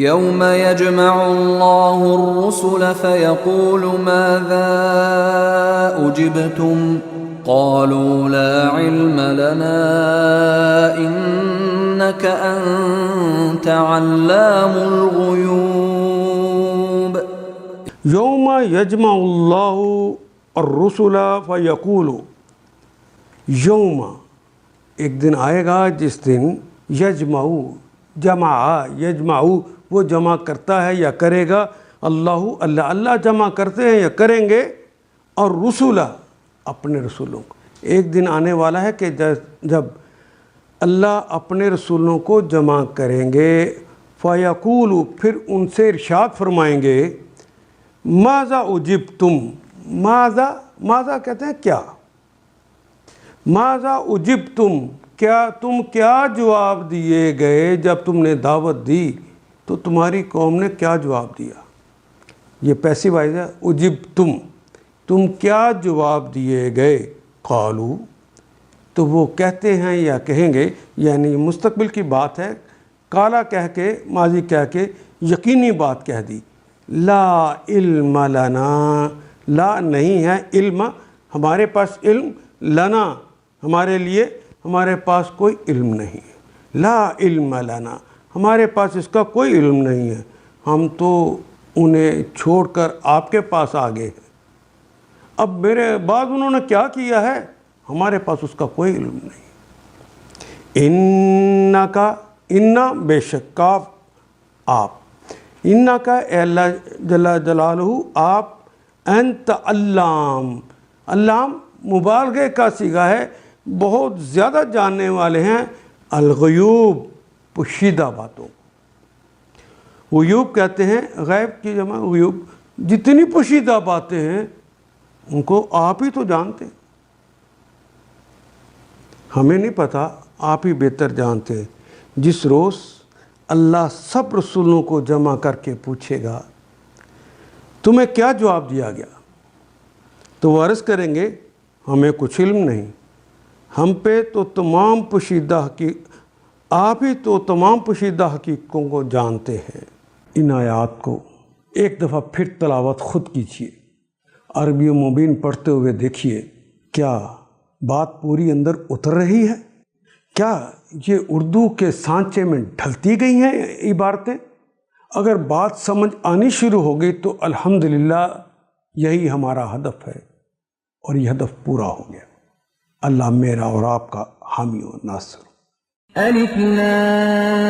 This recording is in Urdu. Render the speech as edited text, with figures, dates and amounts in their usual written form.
يوم يجمع الله الرسل فيقول ماذا أجبتم قالوا لا علم لنا إنك أنت علام الغيوب. یوم یجمع اللہ الرسل فیقول، یوم ایک دن آئے گا جس دن یجمع وہ جمع کرتا ہے یا کرے گا، اللہ جمع کرتے ہیں یا کریں گے، اور رسول اپنے رسولوں کو. ایک دن آنے والا ہے کہ جب اللہ اپنے رسولوں کو جمع کریں گے، فیقول پھر ان سے ارشاد فرمائیں گے، ماذا اجبتم، ماذا کہتے ہیں کیا، ماذا اجبتم تم کیا جواب دیے گئے جب تم نے دعوت دی تو تمہاری قوم نے کیا جواب دیا. یہ پیسیو وائز ہے. اجبتم تم کیا جواب دیے گئے، قالو تو وہ کہتے ہیں یا کہیں گے، یعنی مستقبل کی بات ہے، کالا کہہ کے ماضی کہہ کے یقینی بات کہہ دی. لا علم لنا، لا نہیں ہے، علم ہمارے پاس، علم لنا ہمارے لیے، ہمارے پاس کوئی علم نہیں ہے. لا علم لنا ہمارے پاس اس کا کوئی علم نہیں ہے، ہم تو انہیں چھوڑ کر آپ کے پاس آ گئے ہیں. اب میرے بعد انہوں نے کیا کیا ہے، ہمارے پاس اس کا کوئی علم نہیں. اِنَّا بے شک کاف آپ، اِنَّا کا اے اللہ جل جلالہ آپ، انت علام، علام مبالغے کا صیغہ ہے، بہت زیادہ جاننے والے ہیں، الغیوب پوشیدہ باتوں. غیوب کہتے ہیں غیب کی جمع غیوب، جتنی پوشیدہ باتیں ہیں ان کو آپ ہی تو جانتے ہیں، ہمیں نہیں پتہ، آپ ہی بہتر جانتے ہیں. جس روز اللہ سب رسولوں کو جمع کر کے پوچھے گا تمہیں کیا جواب دیا گیا، تو وہ عرض کریں گے ہمیں کچھ علم نہیں، ہم پہ تو تمام پوشیدہ آپ ہی تو تمام پوشیدہ حقیقتوں کو جانتے ہیں. ان آیات کو ایک دفعہ پھر تلاوت خود کیجیے، عربی و مبین پڑھتے ہوئے دیکھیے کیا بات پوری اندر اتر رہی ہے، کیا یہ اردو کے سانچے میں ڈھلتی گئی ہیں عبارتیں. اگر بات سمجھ آنی شروع ہو گئی تو الحمدللہ یہی ہمارا ہدف ہے، اور یہ ہدف پورا ہو گیا. اللہ میرا اور آپ کا حامی و ناصر. الف لام